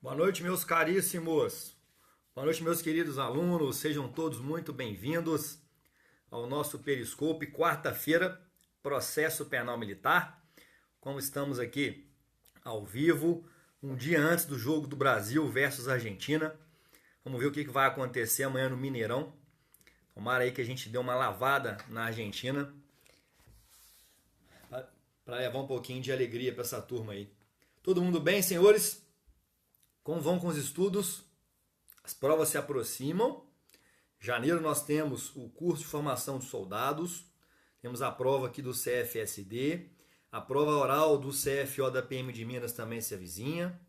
Boa noite, meus caríssimos. Boa noite, meus queridos alunos. Sejam todos muito bem-vindos ao nosso Periscope, quarta-feira, processo penal militar. Como estamos aqui ao vivo, um dia antes do jogo do Brasil versus Argentina. Vamos ver o que vai acontecer amanhã no Mineirão. Tomara aí que a gente dê uma lavada na Argentina para levar um pouquinho de alegria para essa turma aí. Todo mundo bem, senhores? Como vão com os estudos? As provas se aproximam. Em janeiro nós temos o curso de formação de soldados. Temos a prova aqui do CFSD. A prova oral do CFO da PM de Minas também se avizinha.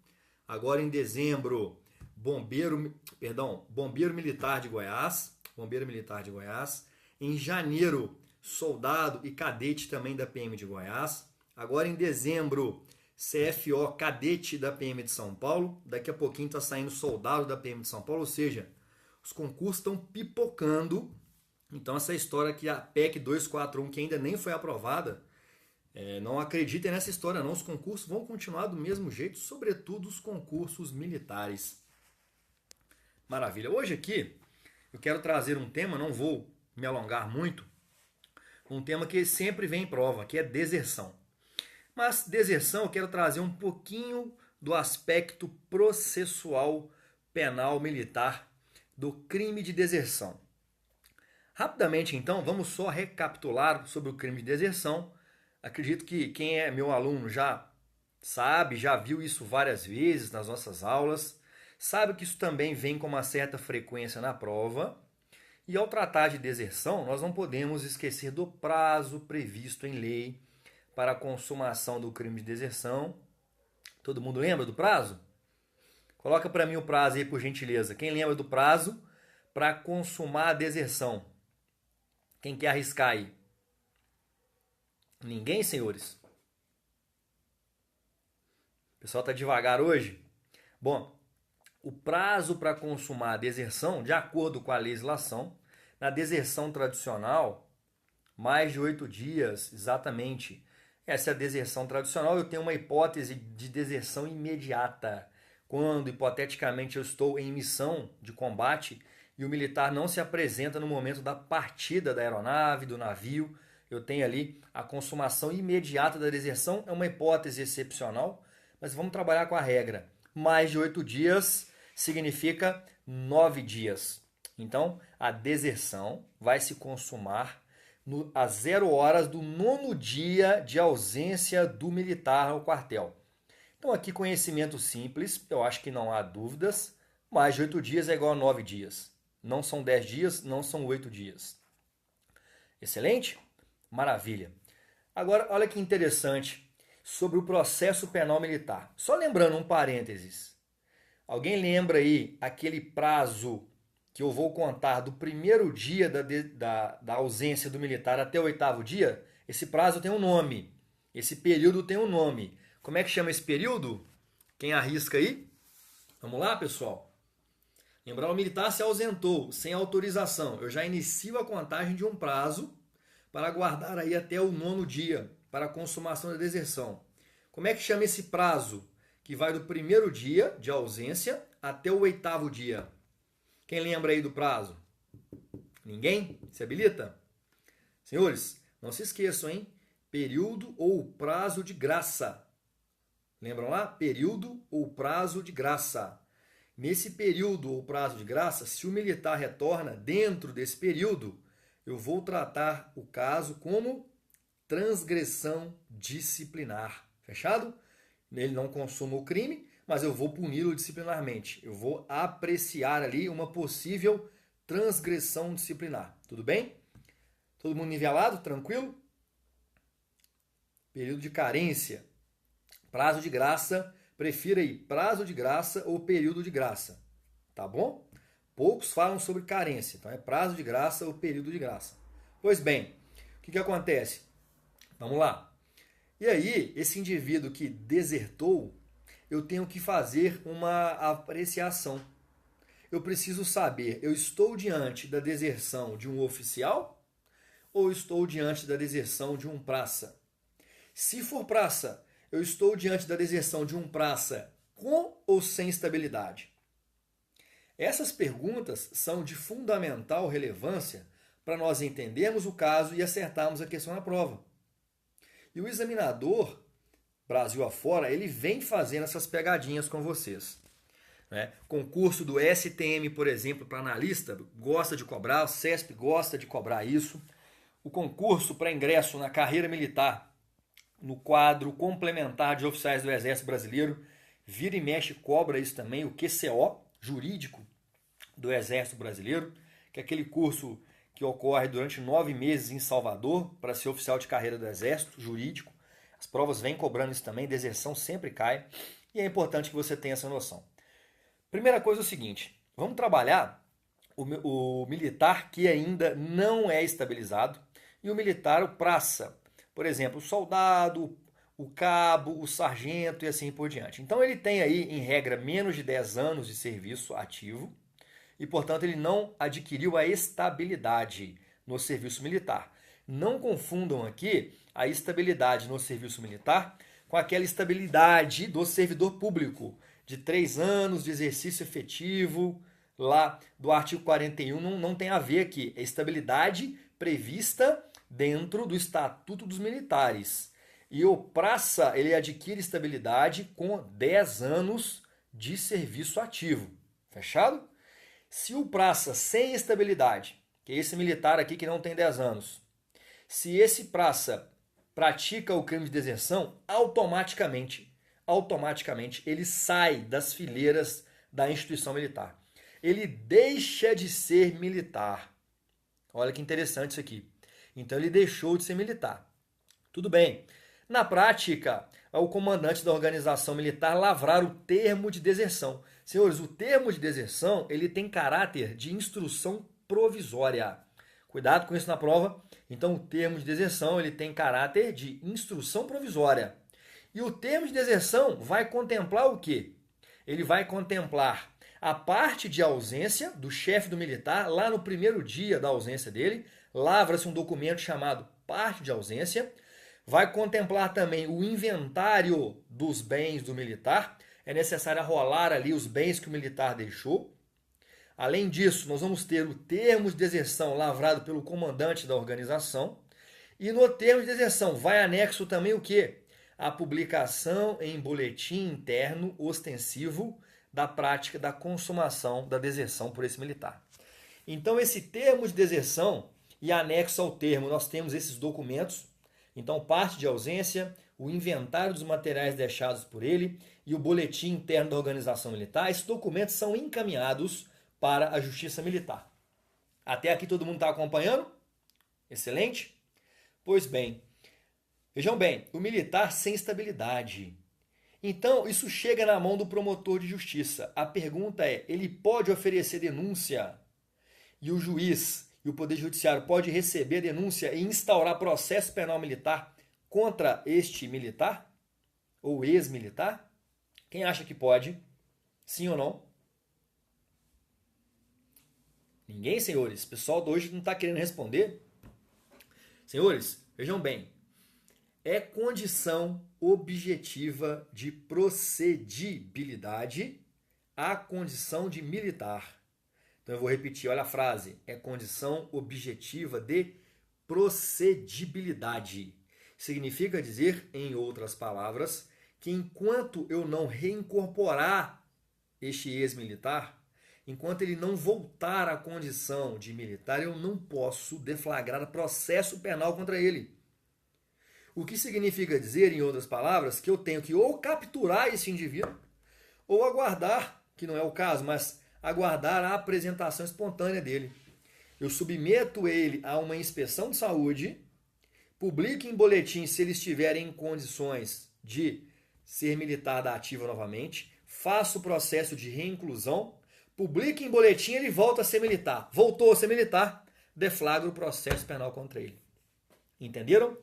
Agora em dezembro, Bombeiro Militar de Goiás. Bombeiro Militar de Goiás. Em janeiro, soldado e cadete também da PM de Goiás. Agora em dezembro, CFO cadete da PM de São Paulo. Daqui a pouquinho está saindo soldado da PM de São Paulo. Ou seja, os concursos estão pipocando. Então essa história que a PEC 241, que ainda nem foi aprovada, não acreditem nessa história não. Os concursos vão continuar do mesmo jeito, sobretudo os concursos militares. Maravilha. Hoje aqui eu quero trazer um tema, não vou me alongar muito, um tema que sempre vem em prova, que é deserção. Mas deserção eu quero trazer um pouquinho do aspecto processual penal militar do crime de deserção. Rapidamente então, vamos só recapitular sobre o crime de deserção. Acredito que quem é meu aluno já sabe, já viu isso várias vezes nas nossas aulas, sabe que isso também vem com uma certa frequência na prova. E ao tratar de deserção, nós não podemos esquecer do prazo previsto em lei para a consumação do crime de deserção. Todo mundo lembra do prazo? Coloca para mim o prazo aí, por gentileza. Quem lembra do prazo para consumar a deserção? Quem quer arriscar aí? Ninguém, senhores? O pessoal está devagar hoje? Bom, o prazo para consumar a deserção, de acordo com a legislação, na deserção tradicional, mais de 8 dias, exatamente. Essa é a deserção tradicional. Eu tenho uma hipótese de deserção imediata. Quando, hipoteticamente, eu estou em missão de combate e o militar não se apresenta no momento da partida da aeronave, do navio, eu tenho ali a consumação imediata da deserção. É uma hipótese excepcional, mas vamos trabalhar com a regra. Mais de 8 dias significa 9 dias. Então, a deserção vai se consumar às 0 horas do 9º dia de ausência do militar ao quartel. Então aqui conhecimento simples, eu acho que não há dúvidas. Mais de 8 dias é igual a 9 dias. Não são 10 dias, não são 8 dias. Excelente? Maravilha. Agora, olha que interessante sobre o processo penal militar. Só lembrando um parênteses. Alguém lembra aí aquele prazo que eu vou contar do primeiro dia da ausência do militar até o 8º dia? Esse prazo tem um nome. Esse período tem um nome. Como é que chama esse período? Quem arrisca aí? Vamos lá, pessoal? Lembrar, o militar se ausentou sem autorização. Eu já inicio a contagem de um prazo para aguardar aí até o 9º dia para a consumação da deserção. Como é que chama esse prazo? Que vai do primeiro dia de ausência até o 8º dia. Quem lembra aí do prazo? Ninguém? Se habilita? Senhores, não se esqueçam, hein? Período ou prazo de graça. Lembram lá? Período ou prazo de graça. Nesse período ou prazo de graça, se o militar retorna dentro desse período, eu vou tratar o caso como transgressão disciplinar. Fechado? Ele não consuma o crime, mas eu vou puni-lo disciplinarmente. Eu vou apreciar ali uma possível transgressão disciplinar. Tudo bem? Todo mundo nivelado? Tranquilo? Período de carência. Prazo de graça. Prefira aí prazo de graça ou período de graça. Tá bom? Poucos falam sobre carência. Então é prazo de graça ou período de graça. Pois bem, o que acontece? Vamos lá. E aí, esse indivíduo que desertou, eu tenho que fazer uma apreciação. Eu preciso saber, eu estou diante da deserção de um oficial ou estou diante da deserção de um praça? Se for praça, eu estou diante da deserção de um praça com ou sem estabilidade? Essas perguntas são de fundamental relevância para nós entendermos o caso e acertarmos a questão na prova. E o examinador, Brasil afora, ele vem fazendo essas pegadinhas com vocês. Concurso do STM, por exemplo, para analista, gosta de cobrar, o CESP gosta de cobrar isso. O concurso para ingresso na carreira militar, no quadro complementar de oficiais do Exército Brasileiro, vira e mexe cobra isso também, o QCO, jurídico do Exército Brasileiro, que é aquele curso que ocorre durante 9 meses em Salvador, para ser oficial de carreira do Exército, jurídico. As provas vêm cobrando isso também, deserção sempre cai, e é importante que você tenha essa noção. Primeira coisa é o seguinte, vamos trabalhar o militar que ainda não é estabilizado e o militar, o praça. Por exemplo, o soldado, o cabo, o sargento e assim por diante. Então ele tem aí, em regra, menos de 10 anos de serviço ativo e, portanto, ele não adquiriu a estabilidade no serviço militar. Não confundam aqui a estabilidade no serviço militar com aquela estabilidade do servidor público, de 3 anos de exercício efetivo, lá do artigo 41, não tem a ver aqui. É estabilidade prevista dentro do Estatuto dos Militares. E o praça, ele adquire estabilidade com 10 anos de serviço ativo. Fechado? Se o praça sem estabilidade, que é esse militar aqui que não tem 10 anos, se esse praça pratica o crime de deserção, automaticamente ele sai das fileiras da instituição militar. Ele deixa de ser militar. Olha que interessante isso aqui. Então ele deixou de ser militar. Tudo bem. Na prática, o comandante da organização militar lavrar o termo de deserção. Senhores, o termo de deserção ele tem caráter de instrução provisória. Cuidado com isso na prova. Então o termo de deserção ele tem caráter de instrução provisória. E o termo de deserção vai contemplar o quê? Ele vai contemplar a parte de ausência do chefe do militar, lá no primeiro dia da ausência dele, lavra-se um documento chamado parte de ausência, vai contemplar também o inventário dos bens do militar, é necessário arrolar ali os bens que o militar deixou. Além disso, nós vamos ter o termo de deserção lavrado pelo comandante da organização, e no termo de deserção vai anexo também o quê? A publicação em boletim interno ostensivo da prática da consumação da deserção por esse militar. Então, esse termo de deserção e anexo ao termo, nós temos esses documentos. Então, parte de ausência, o inventário dos materiais deixados por ele e o boletim interno da organização militar. Esses documentos são encaminhados para a Justiça Militar. Até aqui todo mundo está acompanhando? Excelente? Pois bem, vejam bem, o militar sem estabilidade. Então, isso chega na mão do promotor de justiça. A pergunta é, ele pode oferecer denúncia? E o juiz e o Poder Judiciário pode receber denúncia e instaurar processo penal militar contra este militar? Ou ex-militar? Quem acha que pode? Sim ou não? Ninguém, senhores? O pessoal de hoje não está querendo responder. Senhores, vejam bem. É condição objetiva de procedibilidade a condição de militar. Então eu vou repetir, olha a frase. É condição objetiva de procedibilidade. Significa dizer, em outras palavras, que enquanto eu não reincorporar este ex-militar, enquanto ele não voltar à condição de militar, eu não posso deflagrar processo penal contra ele. O que significa dizer, em outras palavras, que eu tenho que ou capturar esse indivíduo, ou aguardar, que não é o caso, mas aguardar a apresentação espontânea dele. Eu submeto ele a uma inspeção de saúde, publico em boletim se ele estiver em condições de ser militar da ativa novamente, faço o processo de reinclusão, publico em boletim, ele volta a ser militar. Voltou a ser militar, deflagro o processo penal contra ele. Entenderam?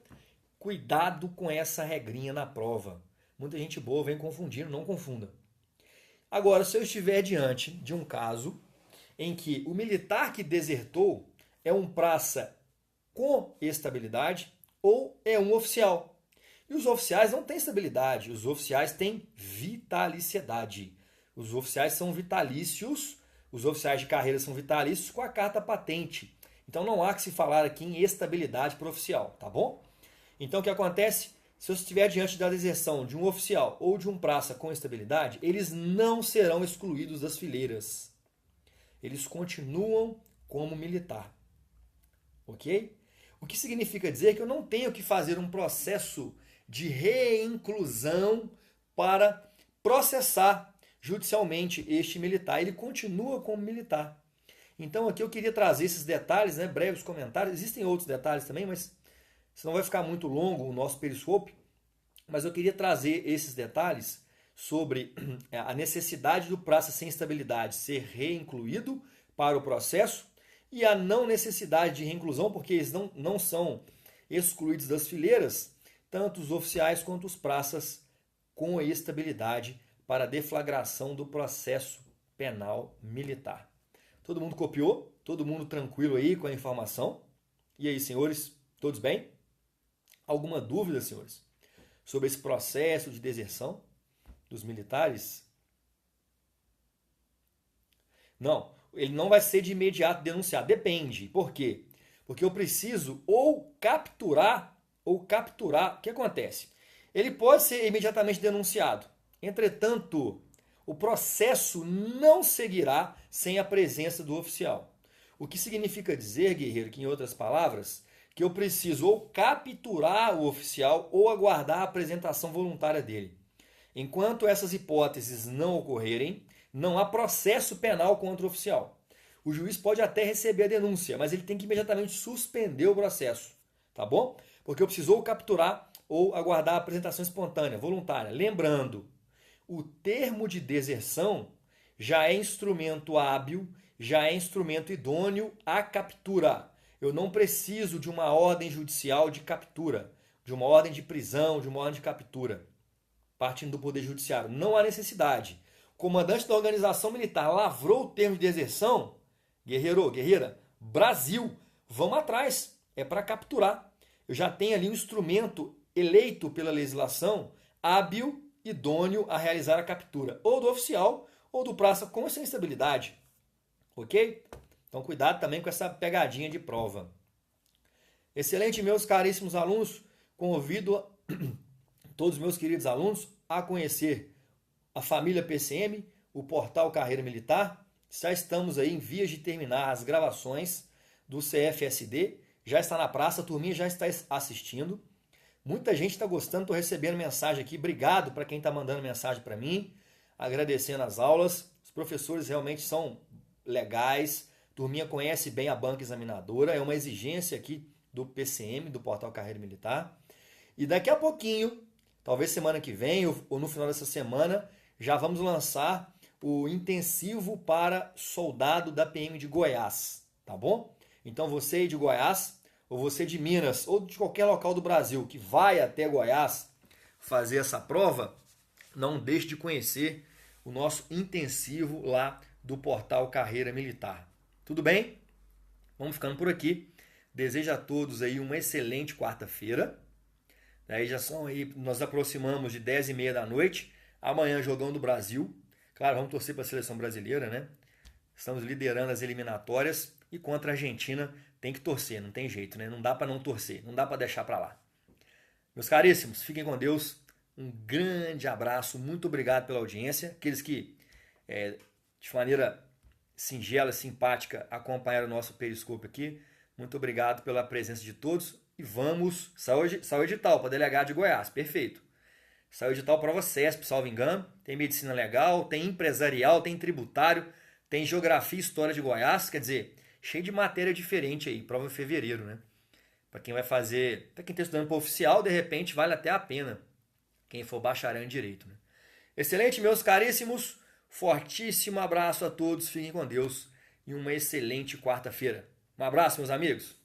Cuidado com essa regrinha na prova. Muita gente boa vem confundindo, não confunda. Agora, se eu estiver diante de um caso em que o militar que desertou é um praça com estabilidade ou é um oficial. E os oficiais não têm estabilidade, os oficiais têm vitaliciedade. Os oficiais são vitalícios, os oficiais de carreira são vitalícios com a carta patente. Então não há que se falar aqui em estabilidade para oficial, tá bom? Então o que acontece? Se você estiver diante da deserção de um oficial ou de um praça com estabilidade, eles não serão excluídos das fileiras. Eles continuam como militar. Ok? O que significa dizer que eu não tenho que fazer um processo de reinclusão para processar judicialmente este militar. Ele continua como militar. Então aqui eu queria trazer esses detalhes, né, breves comentários. Existem outros detalhes também, mas senão vai ficar muito longo o nosso periscope. Mas eu queria trazer esses detalhes sobre a necessidade do praça sem estabilidade ser reincluído para o processo e a não necessidade de reinclusão, porque eles não são excluídos das fileiras, tanto os oficiais quanto os praças com estabilidade para a deflagração do processo penal militar. Todo mundo copiou? Todo mundo tranquilo aí com a informação? E aí, senhores, todos bem? Alguma dúvida, senhores, sobre esse processo de deserção dos militares? Não, ele não vai ser de imediato denunciado. Depende. Por quê? Porque eu preciso ou capturar. O que acontece? Ele pode ser imediatamente denunciado. Entretanto, o processo não seguirá sem a presença do oficial. O que significa dizer, guerreiro, que em outras palavras, que eu preciso ou capturar o oficial ou aguardar a apresentação voluntária dele. Enquanto essas hipóteses não ocorrerem, não há processo penal contra o oficial. O juiz pode até receber a denúncia, mas ele tem que imediatamente suspender o processo, tá bom? Porque eu preciso ou capturar ou aguardar a apresentação espontânea, voluntária. Lembrando, o termo de deserção já é instrumento hábil, já é instrumento idôneo à captura. Eu não preciso de uma ordem judicial de captura, de uma ordem de prisão, de uma ordem de captura, partindo do Poder Judiciário. Não há necessidade. O comandante da organização militar lavrou o termo de deserção, guerreiro, guerreira, Brasil, vamos atrás, é para capturar. Eu já tenho ali um instrumento eleito pela legislação, hábil, idôneo a realizar a captura, ou do oficial, ou do praça com essa instabilidade. Ok? Então cuidado também com essa pegadinha de prova. Excelente, meus caríssimos alunos. Convido todos os meus queridos alunos a conhecer a família PCM, o portal Carreira Militar. Já estamos aí em vias de terminar as gravações do CFSD. Já está na praça, a turminha já está assistindo. Muita gente está gostando, estou recebendo mensagem aqui. Obrigado para quem está mandando mensagem para mim, agradecendo as aulas. Os professores realmente são legais. A turminha conhece bem a banca examinadora. É uma exigência aqui do PCM, do Portal Carreira Militar. E daqui a pouquinho, talvez semana que vem ou no final dessa semana, já vamos lançar o intensivo para soldado da PM de Goiás, tá bom? Então você de Goiás, ou você de Minas, ou de qualquer local do Brasil que vai até Goiás fazer essa prova, não deixe de conhecer o nosso intensivo lá do portal Carreira Militar. Tudo bem? Vamos ficando por aqui. Desejo a todos aí uma excelente quarta-feira. Aí já são aí, nós aproximamos de 10h30 da noite. Amanhã, jogão do Brasil. Claro, vamos torcer para a seleção brasileira, né? Estamos liderando as eliminatórias e contra a Argentina tem que torcer, não tem jeito, né? Não dá para não torcer, não dá para deixar para lá. Meus caríssimos, fiquem com Deus. Um grande abraço, muito obrigado pela audiência. Aqueles que, de maneira singela, simpática, acompanharam o nosso periscope aqui. Muito obrigado pela presença de todos. E vamos, saiu edital para delegado de Goiás, perfeito. Saiu edital prova CESP, salvo engano. Tem medicina legal, tem empresarial, tem tributário, tem geografia e história de Goiás. Quer dizer, cheio de matéria diferente aí, prova em fevereiro, né? Para quem vai fazer, para quem está estudando para oficial, de repente vale até a pena. Quem for bacharel em direito, né? Excelente, meus caríssimos. Fortíssimo abraço a todos, fiquem com Deus e uma excelente quarta-feira. Um abraço, meus amigos.